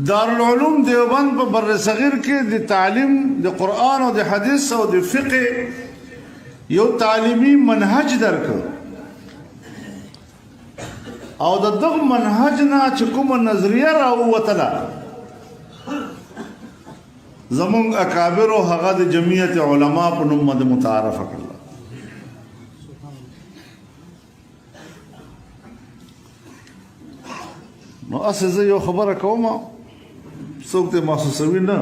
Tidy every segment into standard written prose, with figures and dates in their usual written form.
دارالعلوم دیوبند په بر صغیر کې د تعلیم د قرآن او د حدیث او د فقه یو تعلیمي منهج درکړ او د دغه منهج نه چې کومه نظریه راووتله زمونږ اکابرو هغه د جمعیت علما په نوم باندې متعارفه کړله. نو اسې زه یو خبره کوم څوک ته محسوسوي نه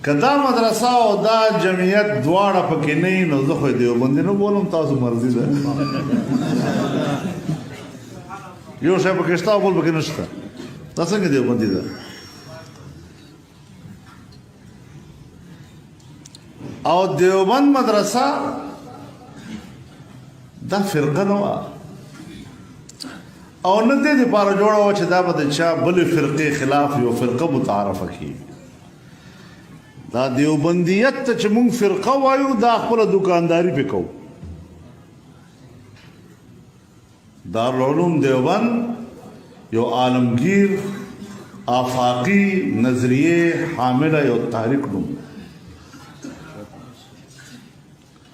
که دا مدرسه او دا جمعیت دواړه پکې نه وي نو زه خو دیوبندي نه بولم تاسو مرضي ده یو شی پکې شته بل پکې نشته دا څنګه دیوبندي ده او دیوبند مدرسه دا فرقه نه وه او نه دې دپاره جوړه وه چې دا به د چا بلې فرقې خلاف یو فرقه متعارفه کړي. دا دیوبندیت ته چې موږ فرقه وایو دا خپله دوکانداري پې کوو. دارالعلوم دیوبند یو عالمگیر آفاقي نظریې حامله یو تحریک نوم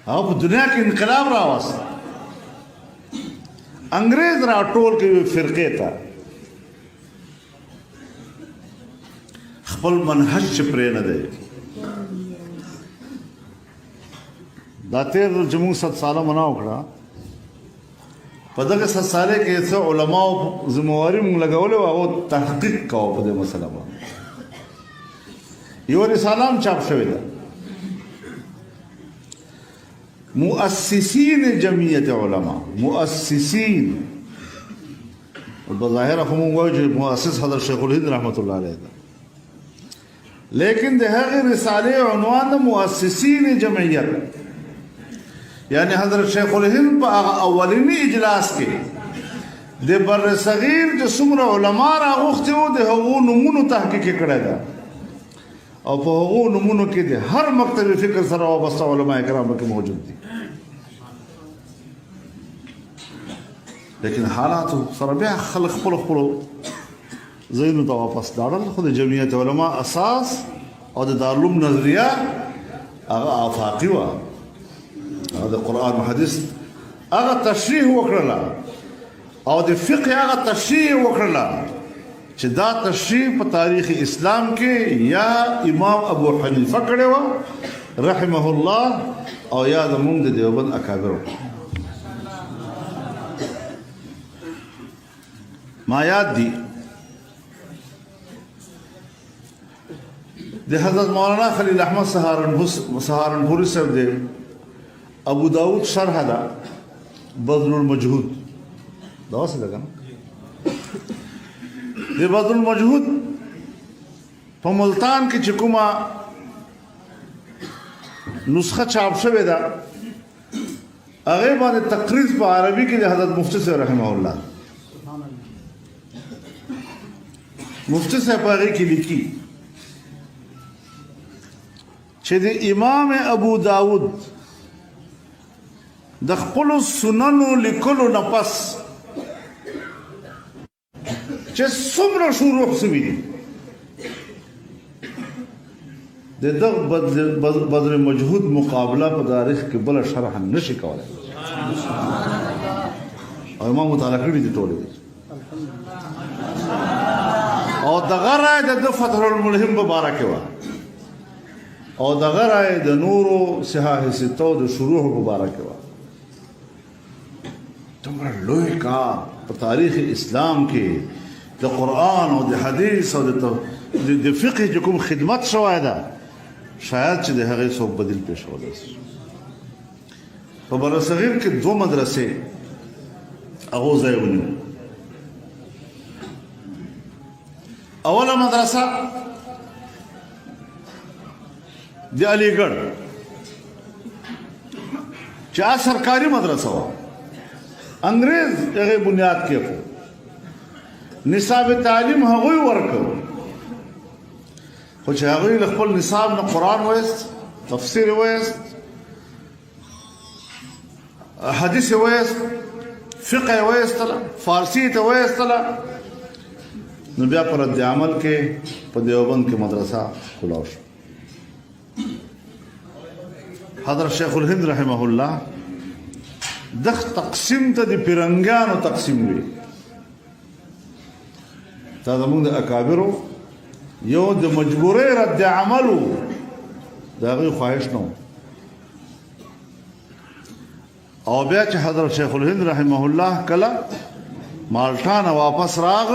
هغه په دنیا کې انقلاب راوست. انګریز را ټول کوي فرقې ته خپل منهج چې پرې نه دی. دا تېر چې موږ 100 ساله منا وکړه په دغه 100 ساله کې څه علماو ذمواري موږ لګولې وه هغو تحقیق کوه په دې مسله باندې. یو رساله هم چاپ شوې ده مؤسسین جمعیت علما مؤسسین بظاهر خو موږ وایو چې مؤسس حضرت شیخ الهند رحمت الله علیه ده لیکن د هغې رسالې عنوان د مؤسسین جمعیت یعنی حضرت شیخ الهند په هغه اولني اجلاس کې د بر صغیر چې څومره علما راغوښتي وو د هغو نومونو تحقیق یې کړی ده او په هغو نومونو کې د هر مکتب فکر سره وابسته علما کرام پکې موجود دي. لیکن حالاتو سره بیا خلک خپلو ځایونو ته واپس لاړل خو د جمعیت علما اساس او د دارالعلوم نظریه هغه آفاقي وه او د قرآن و حدیث هغه تشریح وکړله او د فقه هغه تشریح وکړله چې دا تشریح په تاریخ اسلام کې یا امام ابو حنیفه کړې وه رحمه الله او یا زموږ د دیوبند اکابرو. ما یاد دي د حضرت مولانا خلیل احمد سهارنپوري صاحب د ابو داود شرح ده بذل المجهود دا اوس ده کنه د بذل المجهود په ملتان کې چې کومه نسخه چاپ شوې ده هغې باندې تقریض په عربي کې د حضرت مفتي صاحب رحمه الله مفتی صاحب هغې کې لیکي چې د امام ابو داود د خپلو سننو لیکلو نه پس چې څومره شروع شوي دي د دغه بذل مجهود مقابله په تاریخ کې بله شرح نشي کولی او ما مطالعه کړي دي ټولې او دغه رایه د فتح الملهم په باره کې وه او دغه رایه د نورو صحاح ستو د شروح په باره کې وه. دومره لوی کار په تاریخ اسلام کې د قرآن او د حدیث او د فقه چې کوم خدمت شوی ده شاید چې د هغې څوک بدیل پېښولی شي. په برصغیر کې 2 مدرسې هغو ځای ونیو. اوله مدرسه د علیګړ چې سرکاري مدرسه وه انګریز هغې بنیاد کېښود نصاب تعلیم هغوی ورکړ خو چې هغوی له خپل نصاب نه قرآن ویست تفسیر ویست حدیث ویست فقه ویستله فارسی ته ویستله نو بیا پر رد عمل کې په دیوبند کې مدرسه کلاو شو. حضرت شیخ الهند رحمه الله دغ تقسیم ته د پیرنګانو تقسیم وي. دا زموږ د اکابرو یو د مجبورۍ رد عملو د هغوی خواهش نه او بیا چې حضرت شیخ الهند رحمه الله کله مالټا نه واپس راغ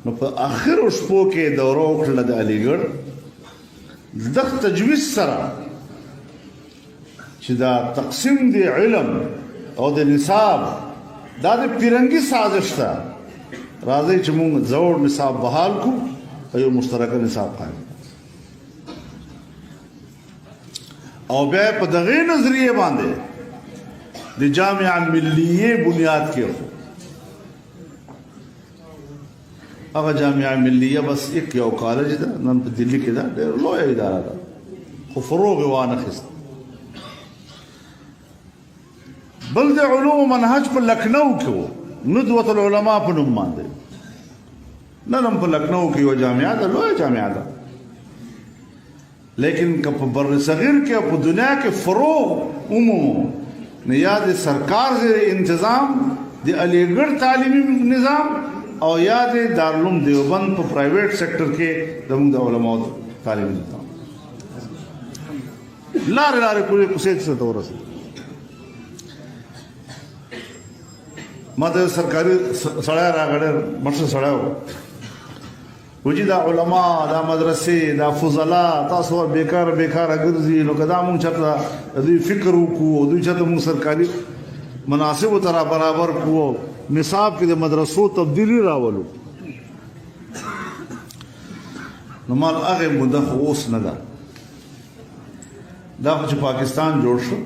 نو په آخرو شپو کې دوره وکړله د علیګړ دغ تجویز سره چې دا تقسیم د علم او د نصاب دا د پیرنګي سازش ده. راځئ چې موږ زوړ نصاب بحال کړو او یو مشترکه نصاب قایم او بیا په دغې نظریې باندې د جامعه ملیه بنیاد کېښود. هغه جامعه ملیه بس یو کالج ده نن په دلی کې ده، ډېر لویه اداره ده خو فروغ یې وانخیست. بل د علوم منهج په لکھنؤ کې و، ندوة العلماء په نوم باندې. نن هم په لکھنؤ کې یوه جامعه ده، لویه جامعه ده، لیکن که په بر صغیر کې او په دنیا کې فروغ عمومو نه یا د سرکار زیر انتظام د علیګړ تعلیمي نظام او یا د دارالعلوم دیوبند په پرایویټ سیکټر کې زموږ د علماو تعلیمي نظام لارې لارې پورې کوڅې ته ورسېد. ما ته سرکاري سړی راغلی مشر سړی و، وجي دا علما دا مدرسې دا فضلا تاسو بیکار ګرځي، نو که دا مونږ چېرته دوی فکر وکړو او دوی چېرته مونږ سرکاري مناسبو ته را برابر کړو، نصاب کې د مدرسو تبدیلي راولو، نو مال هغې موده خو اوس نه ده. دا خو چې پاکستان جوړ شو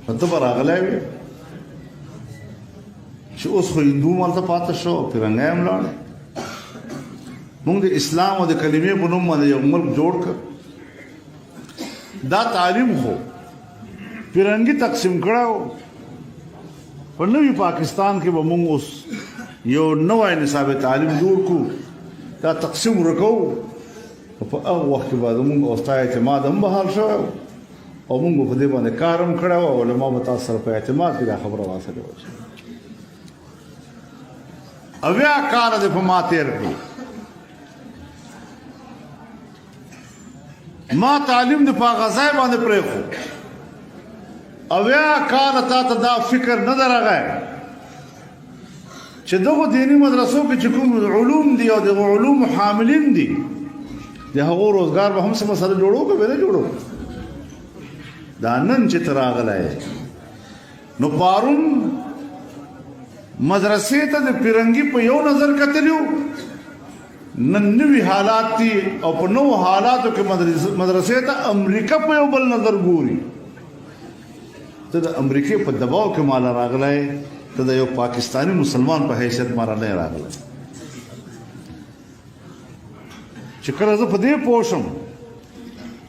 نو ته به راغلی وې چې اوس خو هندو مالته پاته شو، پیرنګی هم لاړ. موږ د اسلام او د کلمې په نوم باندې یو ملک جوړ کړ. دا تعلیم خو پیرنګي تقسیم کړی و. په نوي پاکستان کې به موږ اوس یو نوی نصاب تعلیم جوړ کړو، دا تقسیم ورکوو. په هغه وخت کې به زموږ او ستا اعتماد هم بحال شوی و او موږ به په دې باندې کار هم کړی و او علما به تاسو سره په اعتماد کې دا خبره واصلې وه. اویا کاله دې په ما تېر کړو. ما تعلیم د په غذای باندې پرېښود. اویا کاله تا ته دا فکر نه ده راغی چې دغو دیني مدرسو کې چې کوم علوم دي او دغو علومو حاملین دي د هغو روزګار به هم څه مسله جوړو که به نه جوړو. دا نن چې ته راغلی نو پارون مدرسې ته د پیرنګي په یو نظر کتلیو، نن نوي حالات دي او په نوو حالاتو کې مدرسې ته امریکا په یو بل نظر ګوري. ته د امریکې په دباو کې مالا راغلی، ته د یو پاکستانی مسلمان په حیثیت مالا نه راغلی. چې کله زه په دې پوه شم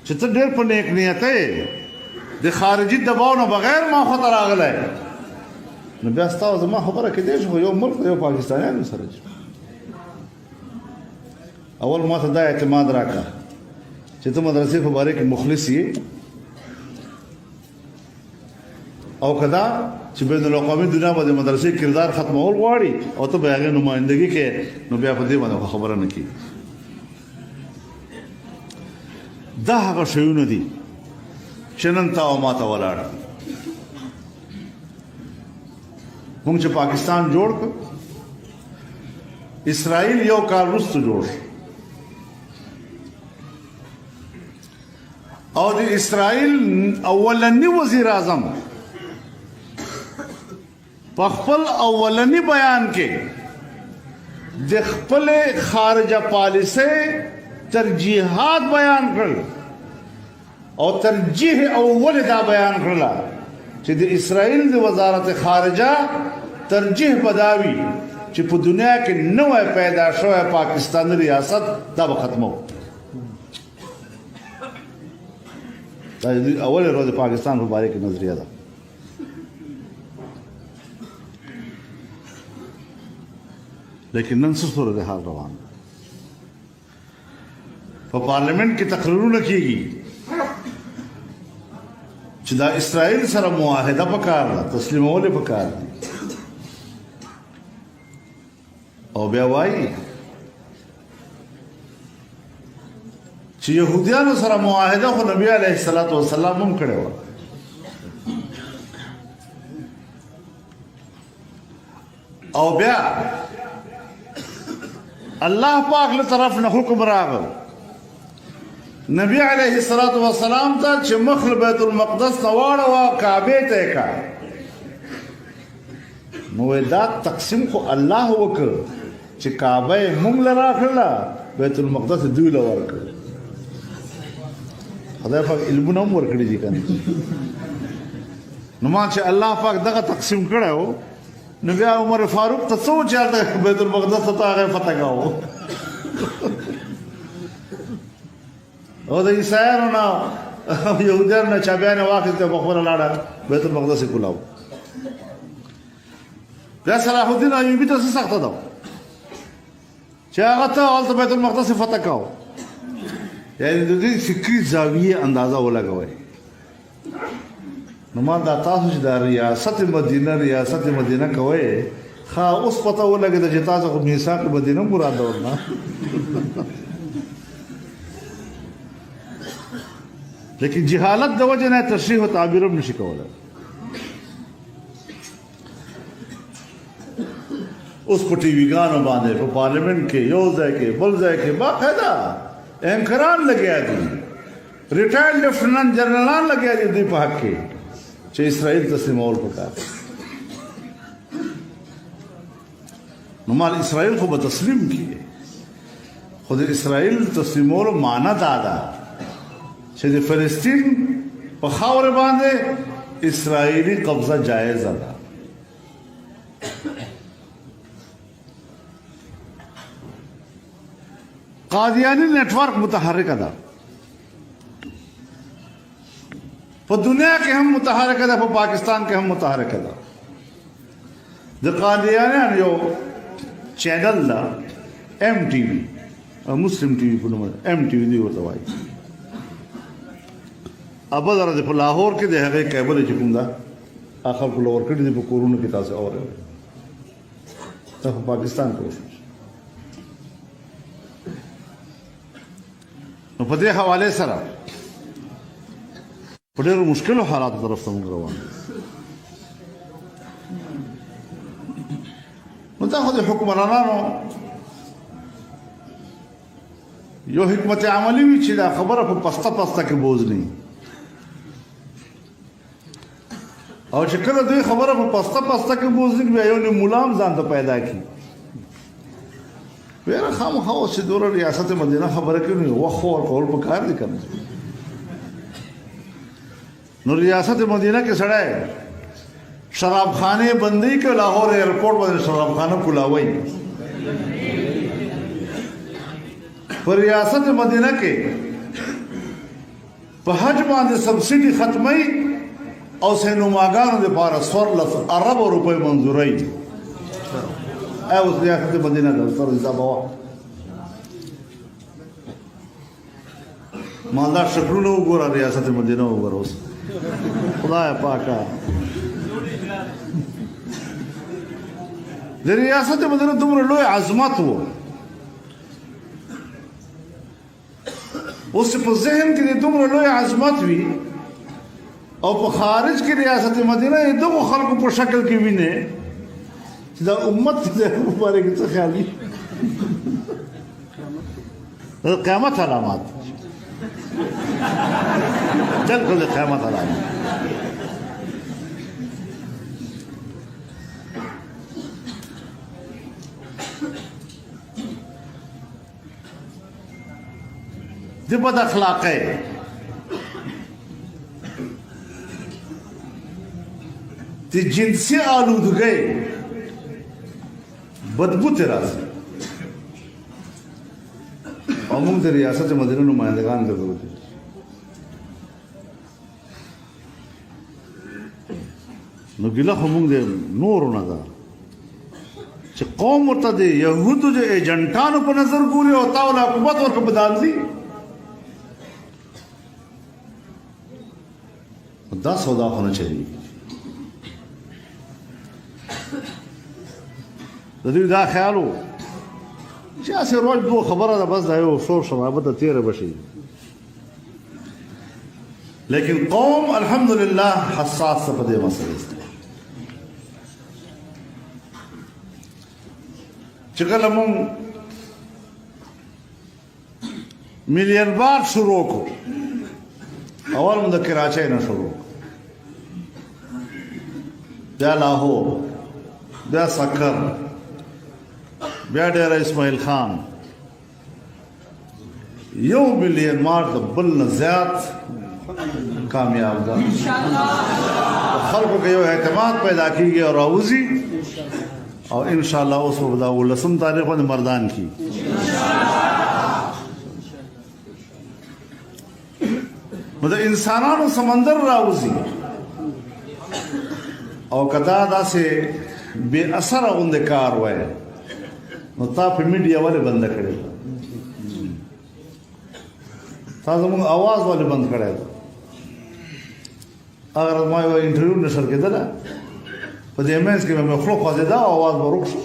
چې ته ډېر په نیک نیته یې، د خارجي دباو نه بغیر ما خواته راغلی، نو بیا ستا زما خبره کېدی شي خو یو ملک د یو پاکستانیانو سره چې اول ما ته دا اعتماد راکړه چې ته مدرسې په باره کې مخلص یې، او که دا چې بین الاقوامي دنیا به د مدرسې کردار ختمول غواړي او ته به هغې نمایندګي کې، نو بیا په دې باندې خبره نه کېږي. دا هغه شیونه دي چې نن تا او ما ته ولاړ. موږ چې پاکستان جوړ کړ، اسرائیل یو کال وروسته جوړ شو او د اسرائیل اولنی وزیر اعظم په خپل اولنی بیان کې د خپل خارجه پالیسۍ ترجیحات بیان کړل او ترجیح اول دا بیان کړله چې د اسرائیل د وزارت خارجه ترجیح بداوي چې په دنیا کې نوې پیدا شوی پاکستاني ریاست دا به ختمو. دا اول ورځ پاکستان په باره کې نظریه ده. لیکن نن څه صورتحال روان ده. په پارلیمنت کې تقریرونه کېږي چې دا اسرائیل سره معاهده پکار ده، تسلیمول یې پکار دي، او بیا وایي چې یهودیانو سره معاهده خو نبی علیه الصلاۃ والسلام هم کړې وه. او بیا الله پاک له طرف نه حکم راغی نبی علیه الصلاۃ والسلام ته چې مخ بیت المقدس ته واړوه، کعبې ته یې کړه. نو دا تقسیم خو الله وکړ چې کعبه یې موږ له راکړله، بیت المقدس دوی له ورکړ. خدای پاک علمونه هم ورکړي دي که نه. نو ما چې الله پاک دغه تقسیم کړی و، نو بیا عمر فاروق ته څه و چې هلته بیت المقدس ته هغه فتح کاوه. او د عیسایانو نه یهودیانو نه چابیانې واخېستې او په خپله لاړه بیت المقدس یې کولاو. بیا صلاح الدین ایوبي ته څه سخته ده چې هغه ته هلته بیت المقدس یې فتح کاوه. یعنې د دې فکري زاویې اندازه ولګوئ. نو ما دا تاسو چې دا ریاست مدینه کوئ، ښه اوس پته ولګېده چې تاسو خو میثاق مدینه مراد ورنه. لیکن جهالت د وجه نه تشریح او تعبیر هم نشي کولی. اوس په ټي ویګانو باندې په پارلیمنت کې یو ځای کې بل ځای کې باقاعده اینکران لګیا دي، ریټایرډ لیفټننټ جنرالان لګیا دي دوی په حق کې چې اسرائیل تسلیمول پکار. نو مال اسرائیل خو به تسلیم کیږي، خو د اسرائیل تسلیمولو معنا دا ده چې د فلسطین په خاوره باندې اسرائیلي قبضه جایزه ده. قادیانی نیټ ورک متحرکه ده، په دنیا کې هم متحرکه ده، په پاکستان کې هم متحرکه ده. د قادیانیانو یو چینل ده MTV، مسلم ټي وي په نوم MTV دی ورته وایي. ابا درته په لاهور کې د هغې کیبل چې کوم ده خلکو له ورکړي دي په کورونو کې، تاسو اورئ. دا په پاکستان کې وشو. نو په دې حوالې سره په ډېرو مشکلو حالاتو طرف ته موږ روان یو. نو دا خو د حکمرانانو یو حکمت عملي وي چې دا خبره په پسته کې بوز نه وي، او چې کله دوی خبره په پسته کې بوز نه بیا یو ملام ځان ته پیدا کړي. ویره خامخا اوس چې دوره ریاست مدینه خبره کوي نو وخت ورکول پکار دي که نه. نو ریاست مدینه کې سړی شراب خانه بندي که لاهور ایرپورټ باندې شراب خانه کولاوي. په ریاست مدینه کې په حج باندې سبسیډي ختمي او سینماګانو دپاره 14 ارب روپۍ منظوري. اوس ریاست مدینه ده سره حساب وا مالدار شکلونه وګوره، ریاست مدینه وګوره. اوس خدای پاکه د ریاست مدینه دومره لوی عظمت و، اوس په ذهن کې دومره لوی عظمت وي او په خارج کې ریاست مدینه دغه خلکو په شکل کې ویني چې دا امت د مبارک څه خیال دي. قیامت علامات بالکل قیامت علامات. د بد اخلاقۍ د جنسي آلودګۍ بدبو ته راځي او موږ د ریاست مدینه نمایندګان درلودل. نو ګیله خو موږ د نورو نه ده چې قوم ورته د یهودو د ایجنټانو په نظر ګوري او تا ول حکومت ورکړه په داندلي دا سودا خو نه چلېږي. د دوی دا خیال و چې هسې روز دو خبره ده بس دا یو شور شرابه ده تېره به شي. لیکن قوم الحمدلله حساس په دې مسئلې چې کله مونږ ملین بار شروع کړو اول مونږ د کراچۍ نه شروع بیا لاهور بیا سکر بیا ډیره اسماعیل خان 1 ملین مار د بل نه زیات کامیاب ده خلکو کې یو اعتماد پیدا کیږي او راوځي او ان شاء الله اوس په دا 19 تاریخ باندې مردان کی مده انسانانو سمندر راوځي او کدا داسې بے اثر غوند کار وای نو تا په میډیا والے بند کړی تاسو موږ आवाज والے بند کړی اگر ما یو انټرویو نشر کېدل په دې مېز کې مې خپل خو دا आवाज ورک شو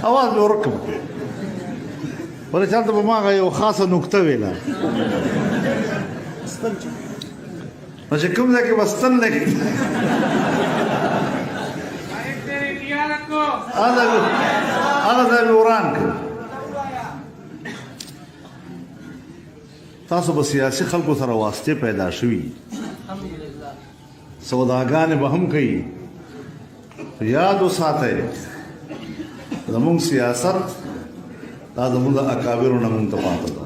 आवाज ورک ولې چلته په ما یو خاصه نقطه ویله نو چې کوم ځای کې وستن لګي هغه ځای مې وران کړ. تاسو به سیاسي خلکو سره واسطې پیدا شوي سوداګانې به هم کوي. یاد وساتئ زموږ سیاست دا زموږ د اکابرو نه موږ ته پاته ده.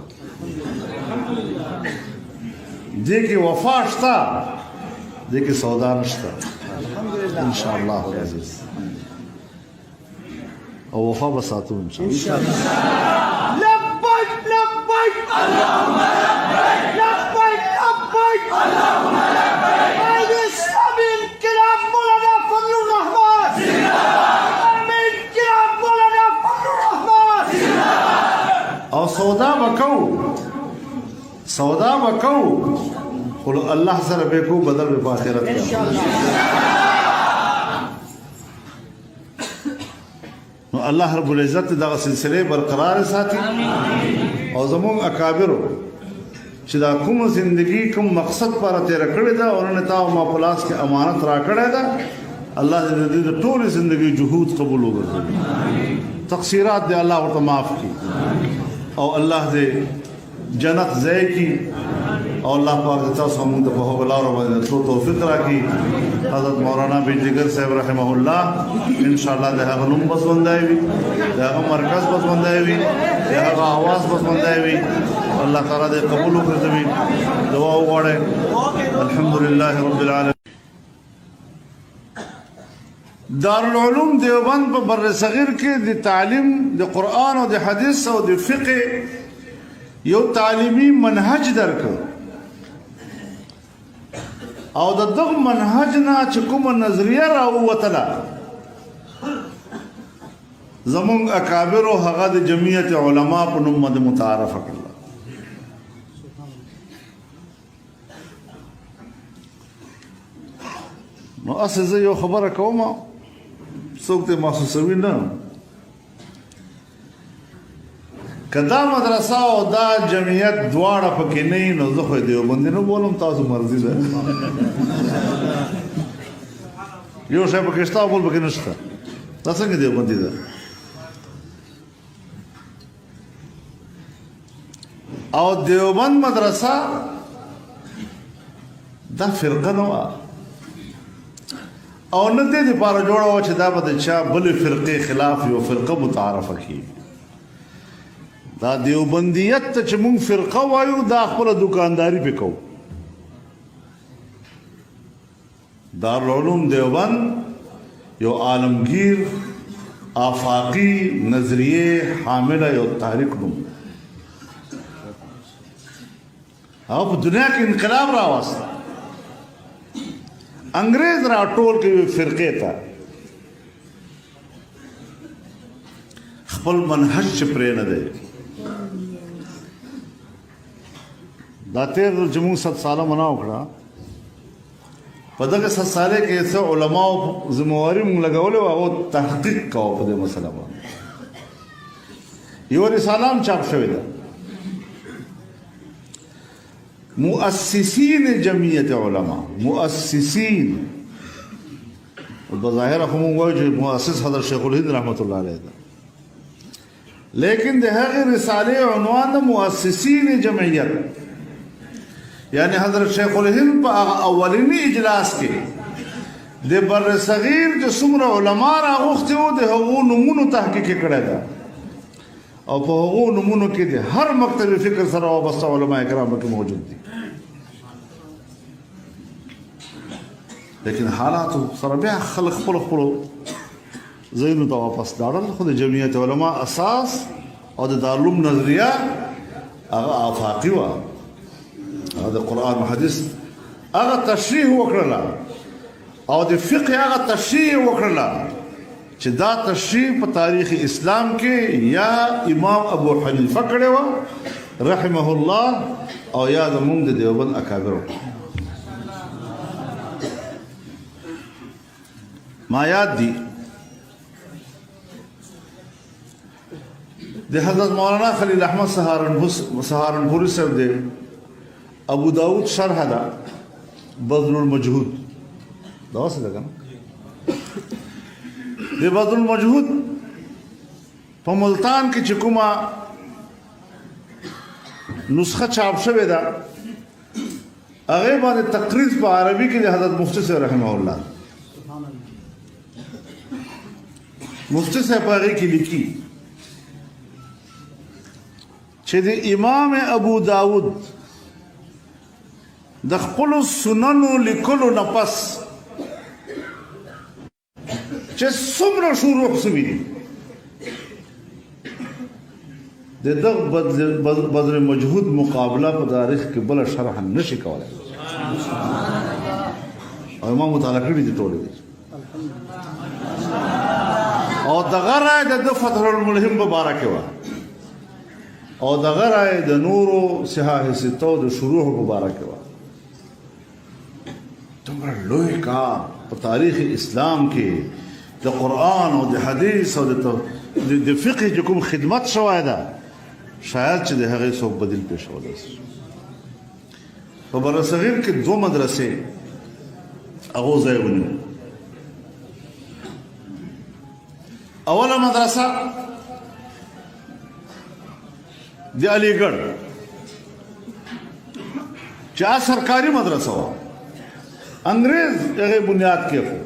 دې کې وفا شته دې کې سودا نشته ان شاء الله العزیز او وفا به ساتو ان شاء الله. لبیک لبیک اللهم لبیک لبیک لبیک اللهم لبیک هذه السبيل انقلاب مولانا فضل الرحمن انقلاب مولانا فضل الرحمن او سودا وکو قل الله سره به کو بدل به آخرت ان شاء الله. نو الله رب العزت دا سلسله برقرار ساتي او زموږ اکابرو چې دا کوم زندگی کوم مقصد پر تیر کړی دا اورنه تا ما پلاس کې امانت را کړی دا الله دې د ټول زندگی جهود قبول وکړي تقصیرات دې الله ورته معاف کړي او الله دې جنت ځای کی او الله پاک دې تاسو موږ ته په هغه لار باندې توفیق راکړي. حضرت مولانا بن جگر صاحب رحمه الله ان شاء الله ده هغه نوم بسوندای وي ده هغه مرکز بسوندای وي ده هغه आवाज بسوندای وي الله تعالی دې قبول وکړي. دعا وغواړئ. الحمدلله رب العالمین. دارالعلوم دیوبند په بر صغیر کې د تعلیم د قران او د حدیث او د فقه یو تعلیمی منهج درکړ او د دغه منهج نه چې کومه نظریه راووتله زمونږ اکابرو هغه د جمعیت علما په نوم باندې متعارف کړل. نو اسه زه یو خبره کوم څوک ته محسوسوي نه کدا مدرسه او دا جمعیت دواړه پکې نه نو زه خو دیوبند نه بولم تاسو مرضی ده یو شی پکې شته بول پکې نشته دا څنګه دیوبند ده. او دیوبند مدرسه دا فرقه نه او نه دې لپاره جوړه و چې دا به چا بل فرقه خلاف یو فرقه متعارفه کی. دا دیوبندیت ته چې مونږ فرقه وایو دا خپل دکانداری وکاو. دارالعلوم دیوبند یو عالمگیر آفاقی نظریه حامل یو تحریک نوم او په دنیا کې انقلاب راوست انګريز راټول کوي فرقې ته خپل منهج چې پرې نه دی دا تیر چې موږ 7 ساله منا وکړه په دغه 7 ساله کې څو علماو ذمہواری موږ لګولې او هغه تحقیق کاوه په دې مسله باندې یو رساله هم چاپ شوې ده مؤسسین جمعیت علماء مؤسسین بظاهر هم وایي چې مؤسس حضرت شیخ الهند رحمت الله علیه ده لیکن د هغه رساله عنوان د مؤسسین جمعیت یعنی حضرت شیخ الهند په اولینی اجلاس کې د بر صغیر چې څومره علما راغوښتي وو د هغو نمونو تحقیق کړی ده او په هغو نمونو کې د هر مکتب فکر سره وابسته علما کرام کې موجود دي لیکن حالاتو سره بیا خلک خپل ذهنو ته واپس لاړل خو د جمعیت علما اساس او د دارالعلوم نظریه هغه آفاقي وه هغه د قرآن و حدیث هغه تشریح وکړله او د فقه هغه تشریح وکړله چې دا تشریح په تاریخ اسلام کې یا امام ابو حنیفه کړی وه رحمه الله او یا زمونږ د دیوبند اکابرو ما یاد دي د حضرت مولانا خلیل احمد سهارنپوری صاحب دی ابو داود شرح ده بذل المجهود دا واسه ده کنه د بذل المجهود په ملتان کې چې کومه نسخه چاپ شوې ده هغه باندې تقریر په عربي کې د حضرت مفتی صاحب رحمه الله مفتی صاحب هغه کې لیکي چې د امام ابو داود د خپل سننو لیکلو نه پس چې څومره شروع شوي دي د دغه بذل مجهود مقابله په تاریخ کې بل شرح نشي کولای او امام مطالعه کړی دي ټول او دغه رائے د فتح الملهم مبارک و او دغه رائے د نورو صحاح ستو د شروع مبارک و تمہارا لوی کار په تاریخ اسلام کې د قرآن او د حدیث او د فقه چې کوم خدمت شوی ده شاید چې د هغې څوک بدیل پېښولی شي په برصغیر کې 2 مدرسې هغو ځای ونیو اوله مدرسه د علیګړ چې سرکاري مدرسه وه انګریز هغه بنیاد کېښود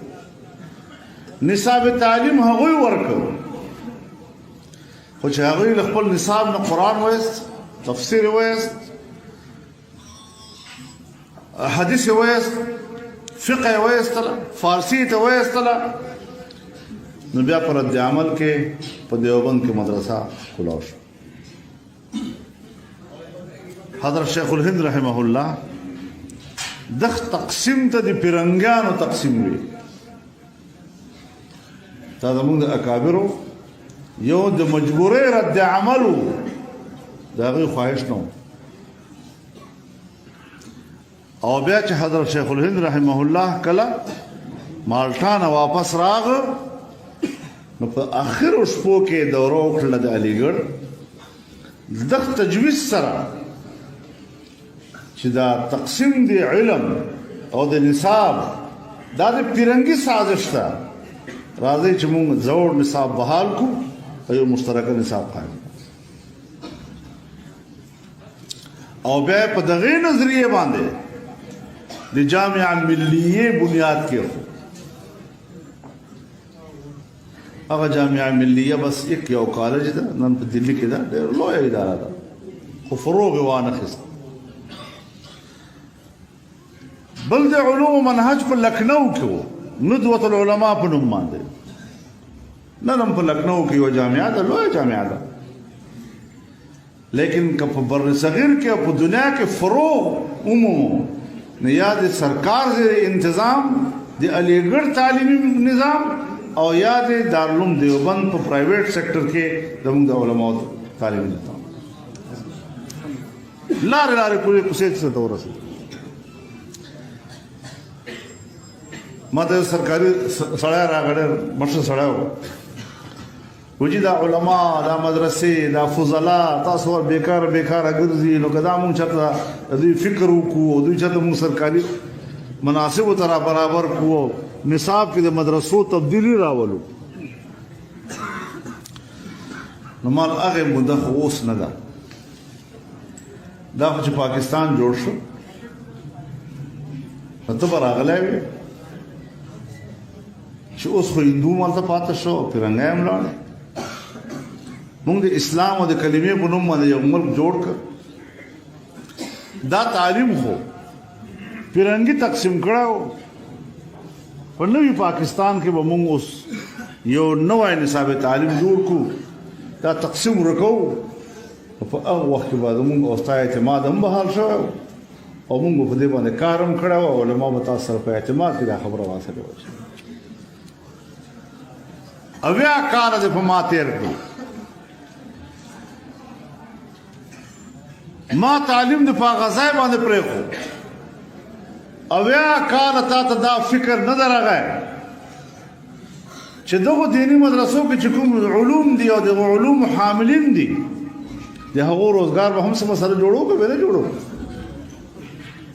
نصاب تعلیم هغوی ورکړ خو چې هغوی له خپل نصاب نه قرآن وایست تفسیر وایست حدیث وایست فقه وایستله فارسی ته وایستله نو بیا پر رد عمل کې په دیوبند کې مدرسه کلاو شو حضرت شیخ الهند رحمه الله دغ تقسیم ته د پیرنګانو تقسیم وي دا زموږ د اکابرو یو د مجبورۍ رد عمل و د هغوی خواهش نه او بیا چې حضرت شیخ الهند رحمه الله کله مالټا نه واپس راغه نو په آخرو شپو کې دوره وکړله د علیګړ دغه تجویز سره چې دا تقسیم دی علم او د نصاب دا د پیرنګي سازش ده راځي چې موږ زوړ نصاب بحال کو او یو مشترک نصاب قائم او بیا په دغه نظریه باندې د جامعه ملیه بنیاد کېښود هغه جامعه ملیه بس یو کالج ده نن په دلی کې ده ډېر لویه اداره ده خو فروغ یې وانخیست بل د علوم منهج په لکھنؤ کې و ندوة العلماء په نوم باندې نن هم په لکھنؤ کې یوه جامعه ده لویه جامعه ده لیکن که په بر صغیر کې په دنیا کې فروغ عمومو نه یا د سرکار زیر انتظام د علیګړ تعلیمي نظام او یا د دارالعلوم دیوبند په پرایویټ سېکټر کې زموږ د علماو تعلیمي نظام لارې پورې کوڅې ته ورسېد. ما ته سرکاري سړی راغلی مشر سړی و وجي دا علما دا مدرسې دا فضلا تاسو بیکاره ګرځي نو که دا مونږ چېرته دوی فکر وکړو او دوی چېرته مونږ سرکاري مناسبو ته را برابر کړو نصاب کې د مدرسو تبدیلي راولو نو مال هغې موده خو اوس نه ده. دا خو چې پاکستان جوړ شو نو ته به راغلی وې چې اوس خو هندو مالته پاته شو او پیرنګی هم لاړ. موږ د اسلام او د کلمې په نوم باندې یو ملک جوړ کړ. دا تعلیم خو پیرنګي تقسیم کړو په نوي پاکستان کې به موږ اوس یو نوی نصاب تعلیم جوړ کړو دا تقسیم ورکو په هغه وخت کې به زموږ اوستا اعتماد هم بحال شوی او موږ په دې باندې کار هم کړی او علما به تاسو سره په اعتماد کې دا خبره واصله وه. اویا کاله دې په ما تېر کړو. ما تعلیم د په غذای باندې پرېښو. اویا کاله تا ته دا فکر نه ده راغی چې دغو دیني مدرسو کې چې کوم علوم دي او دغو علوم حاملین دي د هغو روزګار به هم څه مسله جوړو که به نه جوړو.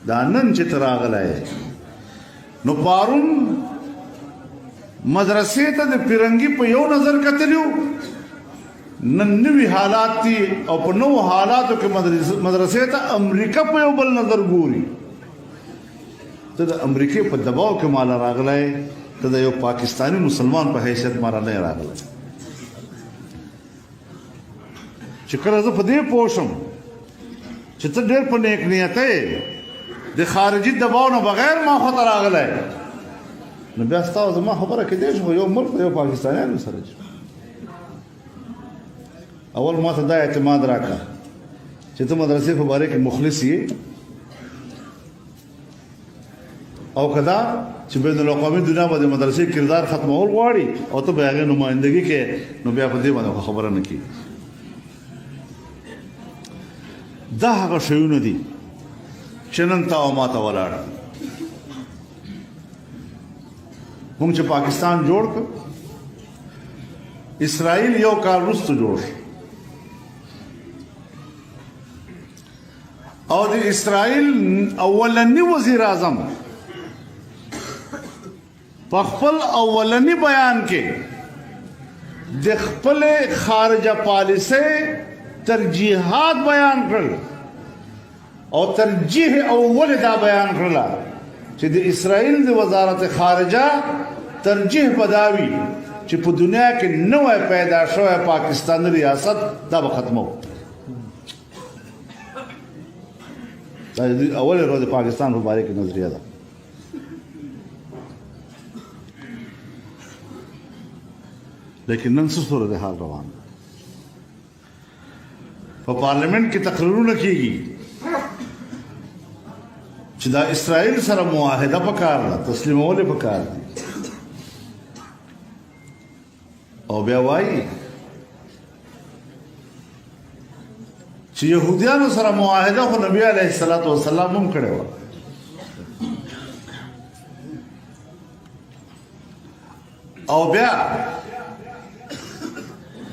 دا نن چې ته راغلی نو پارون مدرسې ته د پیرنګي په یو نظر کتلیو نن نوي حالات دي او په نوو حالاتو کې مدرسې ته امریکا په یو بل نظر ګوري. ته د امریکې په دباو کې مالا راغلی ته د یو پاکستانی مسلمان په حیثیت مالا نه راغلی چې کله زه په دې پوه شم چې ته ډېر په نیک نیته یې د خارجي دباو نه بغیر ما خوا ته راغلی نو بیا ستا او زما خبره کېدی شي خو یو ملک د یو پاکستانیانو سره چې اول ما ته دا اعتماد راکړه چې ته مدرسې په باره کې مخلص یې او کدا چې بین الاقوامي دنیا باندې مدرسې کردار ختمول غواړي او ته به هغې نمایندګي کې نو بیا په دې باندې خبره نه کېږي. دا هغه شیونه دي چې نن تا او ما ته ولاړ. موږ چې پاکستان جوړ کړ اسرائیل یو کال وروسته جوړ شو او د اسرائیل اولنی وزیر اعظم په خپل اولنی بیان کې د خپل خارجه پالیسۍ ترجیحات بیان کړل او ترجیح اول دا بیان کړله چې د اسرائیل د وزارت خارجه ترجیح بداوي چې په دنیا کې نوی پیدا شوی پاکستاني ریاست دا به ختمو. دا اول ورځ پاکستان په باره کې نظریه ده. لیکن نن څه صورت حال روان ده. په پارلیمنت کې تقریرونه کېږي چې دا اسرائیل سره معاهده پکار ده تسلیمول یې پکار دي او بیا وایي چې یهودیانو سره معاهده خو نبی علیه الصلاة والسلام هم کړې وه. او بیا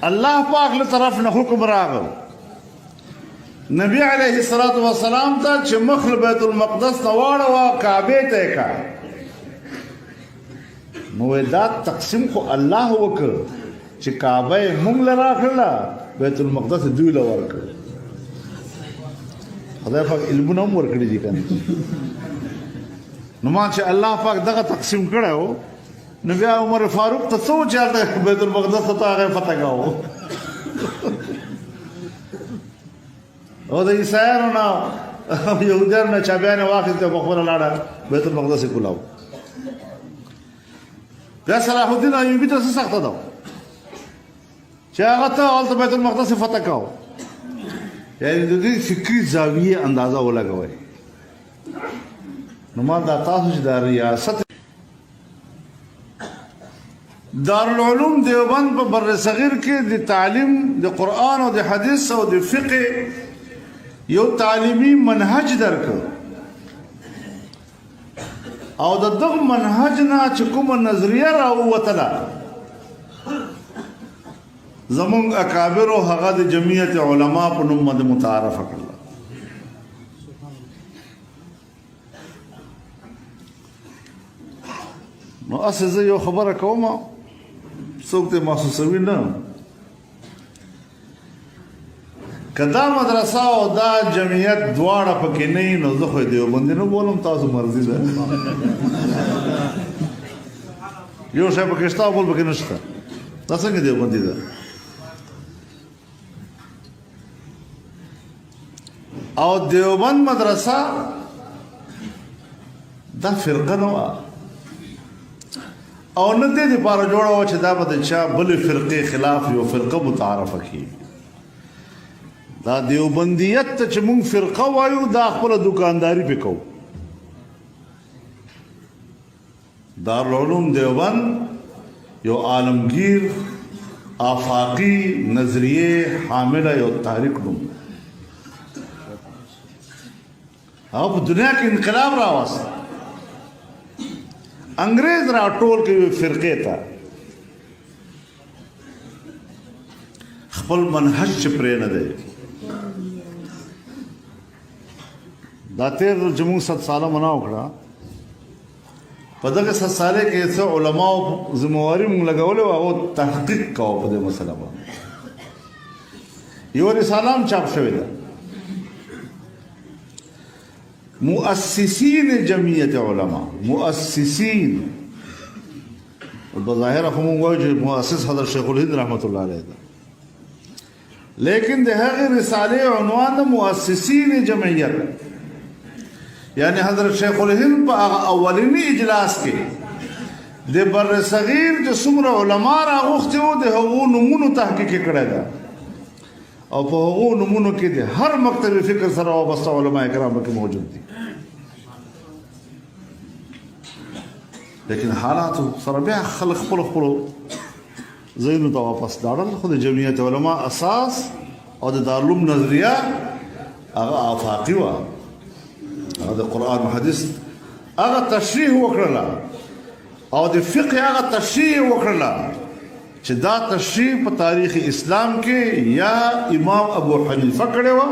الله پاک له طرف نه حکم راغل نبی علیه الصلاة والسلام ته چې مخ له بیت المقدس نه واړوه کعبې ته یې کړه. نو دا تقسیم خو الله وکړ چې کعبه یې موږ له راکړله بیت المقدس دوی له ورکړ. خدای پاک علمونه هم ورکړي دي که نه. نو ما چې الله پاک دغه تقسیم کړی و نو بیا عمر فاروق ته څه و چې هلته بیت المقدس ته هغه فتح کاوه او د عیسایانو نه یهودیانو نه چابیانې واخېستې او په خپله لاړه بیت المقدس یې کولاو. بیا صلاح الدین ایوبي ته څه سخته ده چې هغه ته هلته بیت المقدس یې فتح کاو. یعنې د دې فکري زاویې اندازه ولګوئ. نو ما دا تاسو چې دا ریاست دارالعلوم دیوبند په بر صغیر کې د تعلیم د قرآن او د حدیث او د فقه یو تعلیمي منهج درکړ او د دغه منهج نه چې کومه نظریه راووتله زمونږ اکابرو هغه د جمعیت علما په نوم باندې متعارفه کړله. نو اسې زه یو خبره کوم څوک ته محسوسوي نه که دا مدرسه او دا جمعیت دواړه پکې نه وي نو زه خو دیوبندي نه بولم تاسو مرضي ده یو شی پکې شته بول پکې نشته دا څنګه دیوبندي ده او دیوبند مدرسه دا فرقه نه وه او نه دې دپاره جوړه وه چې دا به د چا بلې فرقې خلاف یو فرقه متعارفه کړي. دا دیوبندیت ته چې مونږ فرقه وایو دا خپله دکانداري پې کوو. دارالعلوم دیوبند یو عالمگیر آفاقي نظریې حامله یو تحریک نوم هغه په دنیا کې انقلاب راوست. انګریز را ټول کوي فرقې ته خپل منهج چې پرې نه دی. دا تیر چې موږ 100 ساله منا وکړه په دغه 100 ساله کې څو علماو ذمہواري موږ لګولې او هغه تحقیق کاوه په دې مسله باندې. یو رساله هم چاپ شوې ده مؤسسین جمعیت علما مؤسسین بظاهر خو موږ وایو چې مؤسس حضرت شیخ الهند رحمت الله علیه ده لیکن د هغې رسالې عنوان د مؤسسین جمعیت یعنی حضرت شیخ الهند په هغه اولني اجلاس کې د بر صغیر چې څومره علما راغوښتي وو د هغو نومونو تحقیق یې کړی ده او په هغو نومونو کې د هر مکتب فکر سره وابسته علما کرام پکې موجود دي. لیکن حالاتو سره بیا خلک خپلو ځایونو ته واپس لاړل خو د جمعیت علما اساس او د دارالعلوم نظریه هغه آفاقي وه. هغه د قرآن و حدیث هغه تشریح وکړله او د فقه هغه تشریح وکړله چې دا تشریح په تاریخ اسلام کې یا امام ابو حنیفه کړې وه